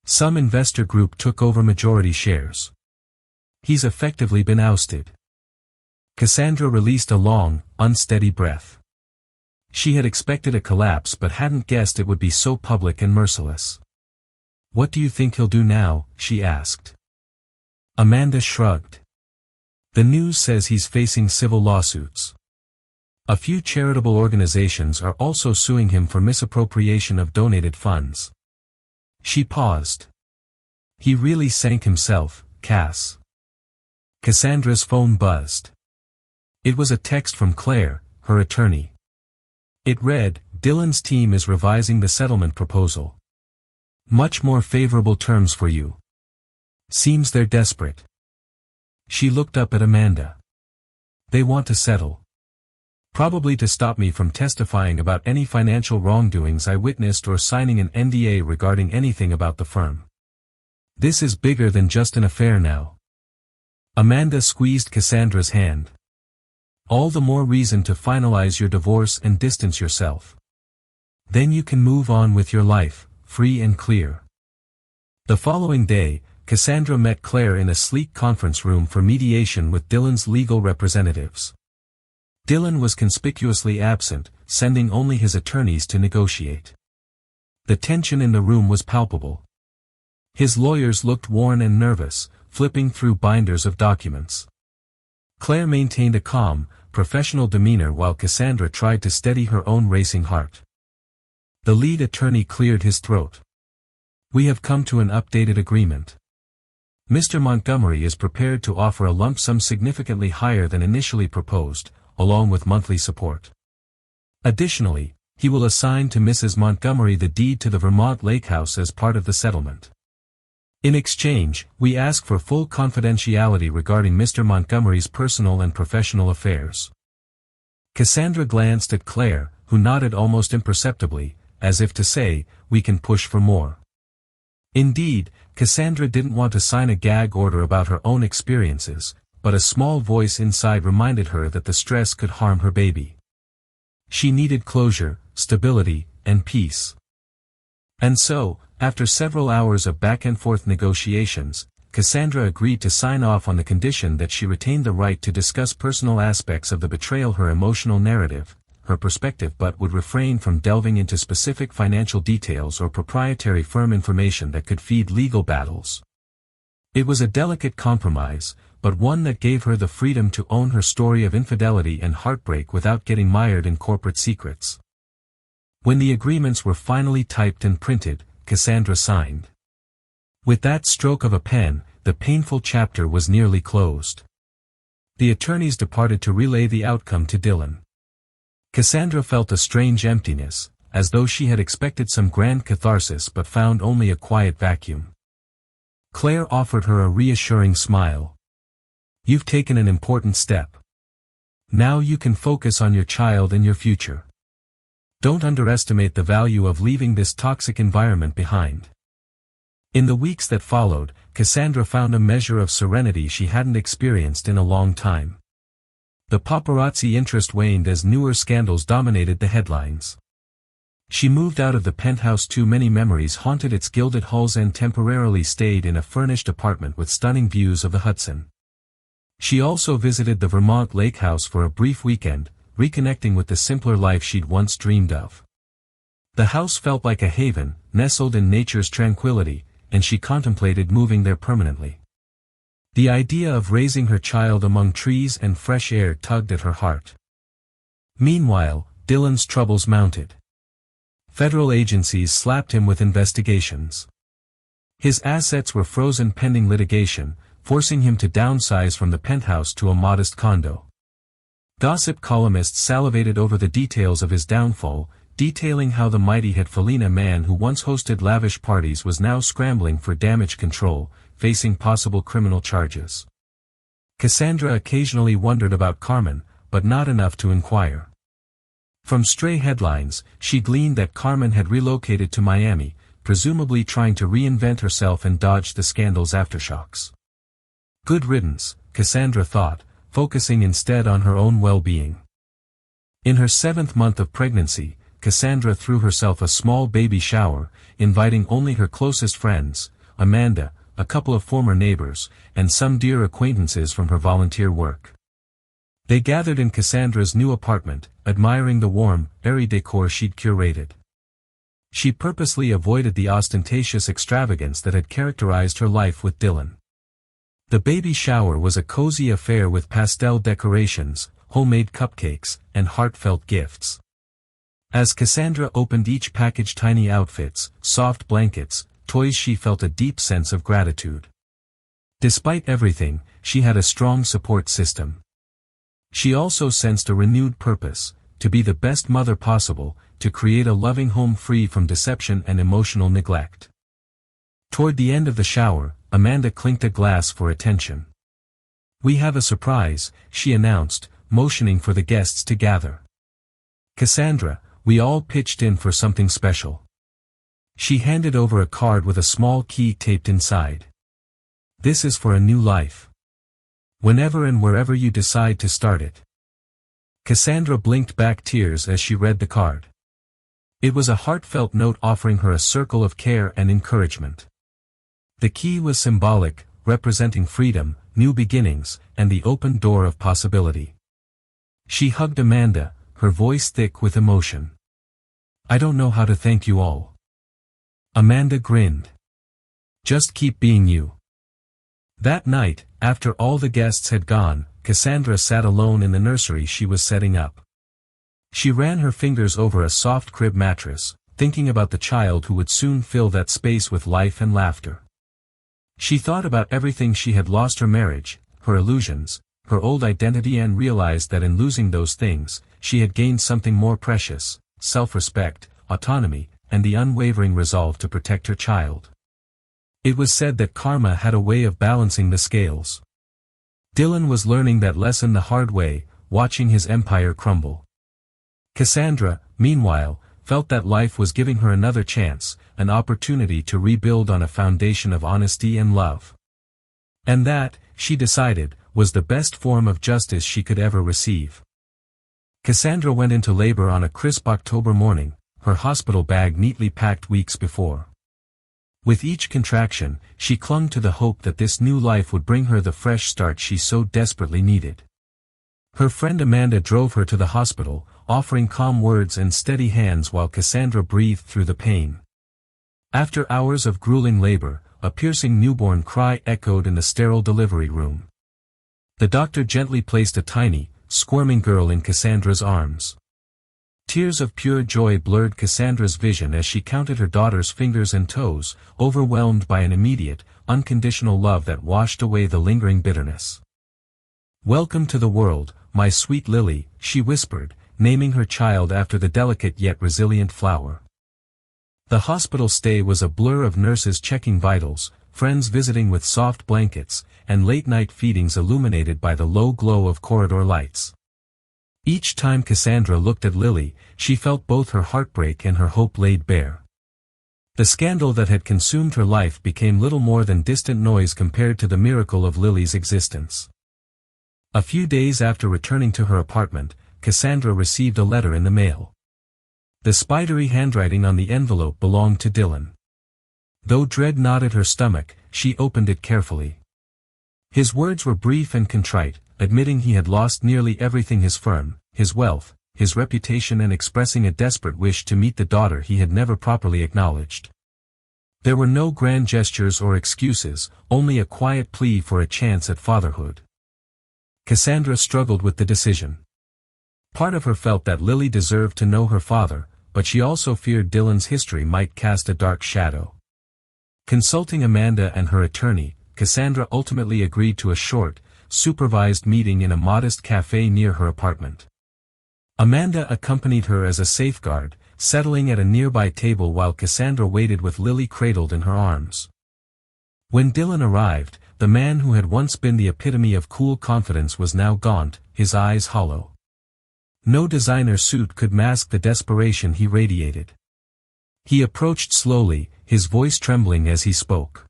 Some investor group took over majority shares. He's effectively been ousted. Cassandra released a long, unsteady breath. She had expected a collapse but hadn't guessed it would be so public and merciless. What do you think he'll do now? She asked. Amanda shrugged. The news says he's facing civil lawsuits. A few charitable organizations are also suing him for misappropriation of donated funds. She paused. He really sank himself, Cass. Cassandra's phone buzzed. It was a text from Claire, her attorney. It read, Dylan's team is revising the settlement proposal. Much more favorable terms for you. Seems they're desperate. She looked up at Amanda. They want to settle. Probably to stop me from testifying about any financial wrongdoings I witnessed or signing an NDA regarding anything about the firm. This is bigger than just an affair now. Amanda squeezed Cassandra's hand. All the more reason to finalize your divorce and distance yourself. Then you can move on with your life, free and clear. The following day, Cassandra met Claire in a sleek conference room for mediation with Dylan's legal representatives. Dylan was conspicuously absent, sending only his attorneys to negotiate. The tension in the room was palpable. His lawyers looked worn and nervous, flipping through binders of documents. Claire maintained a calm, professional demeanor while Cassandra tried to steady her own racing heart. The lead attorney cleared his throat. "We have come to an updated agreement. Mr. Montgomery is prepared to offer a lump sum significantly higher than initially proposed, along with monthly support. Additionally, he will assign to Mrs. Montgomery the deed to the Vermont Lake House as part of the settlement. In exchange, we ask for full confidentiality regarding Mr. Montgomery's personal and professional affairs." Cassandra glanced at Claire, who nodded almost imperceptibly, as if to say, "We can push for more." Indeed, Cassandra didn't want to sign a gag order about her own experiences, but a small voice inside reminded her that the stress could harm her baby. She needed closure, stability, and peace. And so, after several hours of back-and-forth negotiations, Cassandra agreed to sign off on the condition that she retained the right to discuss personal aspects of the betrayal, her emotional narrative, her perspective, but would refrain from delving into specific financial details or proprietary firm information that could feed legal battles. It was a delicate compromise, but one that gave her the freedom to own her story of infidelity and heartbreak without getting mired in corporate secrets. When the agreements were finally typed and printed, Cassandra signed. With that stroke of a pen, the painful chapter was nearly closed. The attorneys departed to relay the outcome to Dylan. Cassandra felt a strange emptiness, as though she had expected some grand catharsis but found only a quiet vacuum. Claire offered her a reassuring smile. "You've taken an important step. Now you can focus on your child and your future. Don't underestimate the value of leaving this toxic environment behind." In the weeks that followed, Cassandra found a measure of serenity she hadn't experienced in a long time. The paparazzi interest waned as newer scandals dominated the headlines. She moved out of the penthouse. Too many memories haunted its gilded halls and temporarily stayed in a furnished apartment with stunning views of the Hudson. She also visited the Vermont Lake House for a brief weekend, reconnecting with the simpler life she'd once dreamed of. The house felt like a haven, nestled in nature's tranquility, and she contemplated moving there permanently. The idea of raising her child among trees and fresh air tugged at her heart. Meanwhile, Dylan's troubles mounted. Federal agencies slapped him with investigations. His assets were frozen pending litigation, forcing him to downsize from the penthouse to a modest condo. Gossip columnists salivated over the details of his downfall, detailing how the mighty Felina man who once hosted lavish parties was now scrambling for damage control, facing possible criminal charges. Cassandra occasionally wondered about Carmen, but not enough to inquire. From stray headlines, she gleaned that Carmen had relocated to Miami, presumably trying to reinvent herself and dodge the scandal's aftershocks. Good riddance, Cassandra thought, focusing instead on her own well-being. In her 7th month of pregnancy, Cassandra threw herself a small baby shower, inviting only her closest friends, Amanda, a couple of former neighbors, and some dear acquaintances from her volunteer work. They gathered in Cassandra's new apartment, admiring the warm, airy decor she'd curated. She purposely avoided the ostentatious extravagance that had characterized her life with Dylan. The baby shower was a cozy affair with pastel decorations, homemade cupcakes, and heartfelt gifts. As Cassandra opened each package, tiny outfits, soft blankets, toys, she felt a deep sense of gratitude. Despite everything, she had a strong support system. She also sensed a renewed purpose, to be the best mother possible, to create a loving home free from deception and emotional neglect. Toward the end of the shower, Amanda clinked a glass for attention. "We have a surprise," she announced, motioning for the guests to gather. "Cassandra, we all pitched in for something special." She handed over a card with a small key taped inside. "This is for a new life. Whenever and wherever you decide to start it." Cassandra blinked back tears as she read the card. It was a heartfelt note offering her a circle of care and encouragement. The key was symbolic, representing freedom, new beginnings, and the open door of possibility. She hugged Amanda, her voice thick with emotion. "I don't know how to thank you all." Amanda grinned. "Just keep being you." That night, after all the guests had gone, Cassandra sat alone in the nursery she was setting up. She ran her fingers over a soft crib mattress, thinking about the child who would soon fill that space with life and laughter. She thought about everything she had lost: her marriage, her illusions, her old identity, and realized that in losing those things, she had gained something more precious: self-respect, autonomy, and the unwavering resolve to protect her child. It was said that karma had a way of balancing the scales. Dylan was learning that lesson the hard way, watching his empire crumble. Cassandra, meanwhile, felt that life was giving her another chance, an opportunity to rebuild on a foundation of honesty and love. And that, she decided, was the best form of justice she could ever receive. Cassandra went into labor on a crisp October morning, her hospital bag neatly packed weeks before. With each contraction, she clung to the hope that this new life would bring her the fresh start she so desperately needed. Her friend Amanda drove her to the hospital, offering calm words and steady hands while Cassandra breathed through the pain. After hours of grueling labor, a piercing newborn cry echoed in the sterile delivery room. The doctor gently placed a tiny, squirming girl in Cassandra's arms. Tears of pure joy blurred Cassandra's vision as she counted her daughter's fingers and toes, overwhelmed by an immediate, unconditional love that washed away the lingering bitterness. "Welcome to the world, my sweet Lily," she whispered, naming her child after the delicate yet resilient flower. The hospital stay was a blur of nurses checking vitals, friends visiting with soft blankets, and late-night feedings illuminated by the low glow of corridor lights. Each time Cassandra looked at Lily, she felt both her heartbreak and her hope laid bare. The scandal that had consumed her life became little more than distant noise compared to the miracle of Lily's existence. A few days after returning to her apartment, Cassandra received a letter in the mail. The spidery handwriting on the envelope belonged to Dylan. Though dread knotted her stomach, she opened it carefully. His words were brief and contrite, admitting he had lost nearly everything: his firm, his wealth, his reputation, and expressing a desperate wish to meet the daughter he had never properly acknowledged. There were no grand gestures or excuses, only a quiet plea for a chance at fatherhood. Cassandra struggled with the decision. Part of her felt that Lily deserved to know her father, but she also feared Dylan's history might cast a dark shadow. Consulting Amanda and her attorney, Cassandra ultimately agreed to a short, supervised meeting in a modest cafe near her apartment. Amanda accompanied her as a safeguard, settling at a nearby table while Cassandra waited with Lily cradled in her arms. When Dylan arrived, the man who had once been the epitome of cool confidence was now gaunt, his eyes hollow. No designer suit could mask the desperation he radiated. He approached slowly, his voice trembling as he spoke.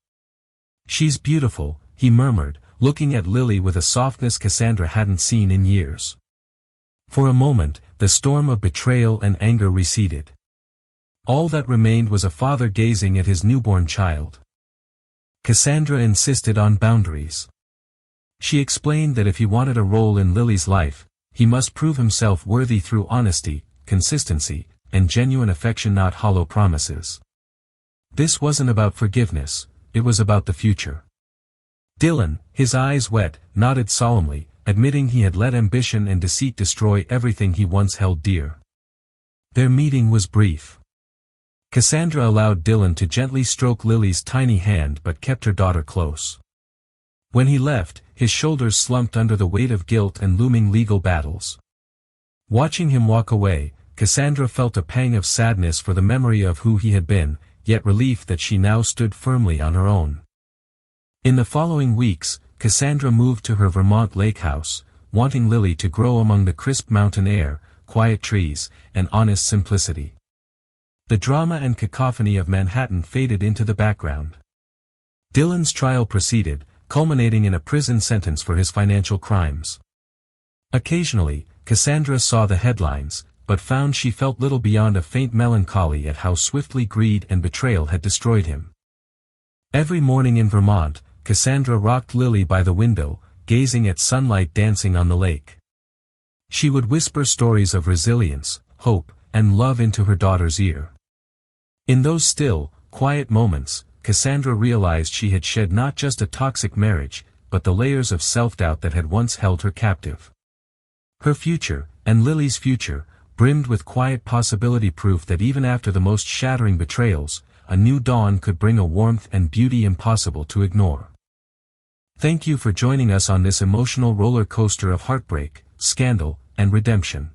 "She's beautiful," he murmured, looking at Lily with a softness Cassandra hadn't seen in years. For a moment, the storm of betrayal and anger receded. All that remained was a father gazing at his newborn child. Cassandra insisted on boundaries. She explained that if he wanted a role in Lily's life, he must prove himself worthy through honesty, consistency, and genuine affection, not hollow promises. This wasn't about forgiveness, it was about the future. Dylan, his eyes wet, nodded solemnly, admitting he had let ambition and deceit destroy everything he once held dear. Their meeting was brief. Cassandra allowed Dylan to gently stroke Lily's tiny hand but kept her daughter close. When he left, his shoulders slumped under the weight of guilt and looming legal battles. Watching him walk away, Cassandra felt a pang of sadness for the memory of who he had been, yet relief that she now stood firmly on her own. In the following weeks, Cassandra moved to her Vermont lake house, wanting Lily to grow among the crisp mountain air, quiet trees, and honest simplicity. The drama and cacophony of Manhattan faded into the background. Dylan's trial proceeded, culminating in a prison sentence for his financial crimes. Occasionally, Cassandra saw the headlines: but found she felt little beyond a faint melancholy at how swiftly greed and betrayal had destroyed him. Every morning in Vermont, Cassandra rocked Lily by the window, gazing at sunlight dancing on the lake. She would whisper stories of resilience, hope, and love into her daughter's ear. In those still, quiet moments, Cassandra realized she had shed not just a toxic marriage, but the layers of self-doubt that had once held her captive. Her future, and Lily's future, brimmed with quiet possibility, proof that even after the most shattering betrayals, a new dawn could bring a warmth and beauty impossible to ignore. Thank you for joining us on this emotional roller coaster of heartbreak, scandal, and redemption.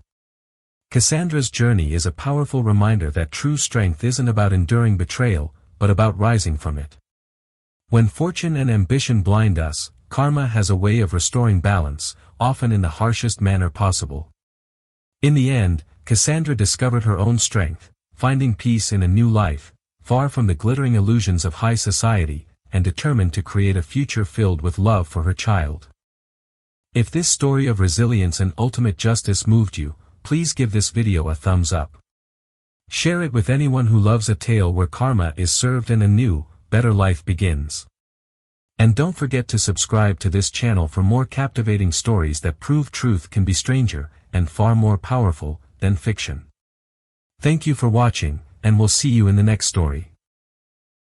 Cassandra's journey is a powerful reminder that true strength isn't about enduring betrayal, but about rising from it. When fortune and ambition blind us, karma has a way of restoring balance, often in the harshest manner possible. In the end, Cassandra discovered her own strength, finding peace in a new life, far from the glittering illusions of high society, and determined to create a future filled with love for her child. If this story of resilience and ultimate justice moved you, please give this video a thumbs up. Share it with anyone who loves a tale where karma is served and a new, better life begins. And don't forget to subscribe to this channel for more captivating stories that prove truth can be stranger, and far more powerful, than fiction. Thank you for watching, and we'll see you in the next story.